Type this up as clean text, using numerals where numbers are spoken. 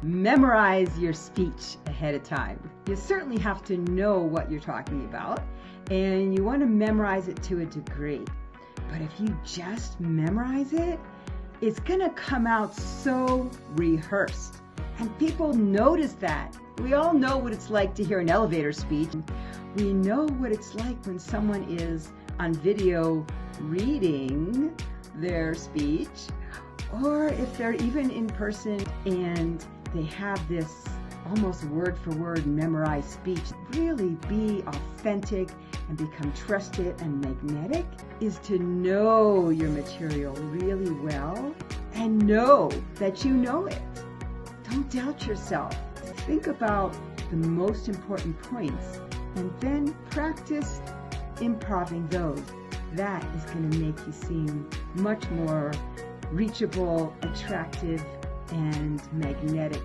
Memorize your speech ahead of time. You certainly have to know what you're talking about, and you want to memorize it to a degree. But if you just memorize it, it's going to come out so rehearsed. And people notice that. We all know what it's like to hear an elevator speech. We know what it's like when someone is on video reading their speech, or if they're even in person and they have this almost word for word memorized speech. Really be authentic and become trusted and magnetic is to know your material really well and know that you know it. Don't doubt yourself. Think about the most important points and then practice improving those. That is going to make you seem much more reachable, attractive, and magnetic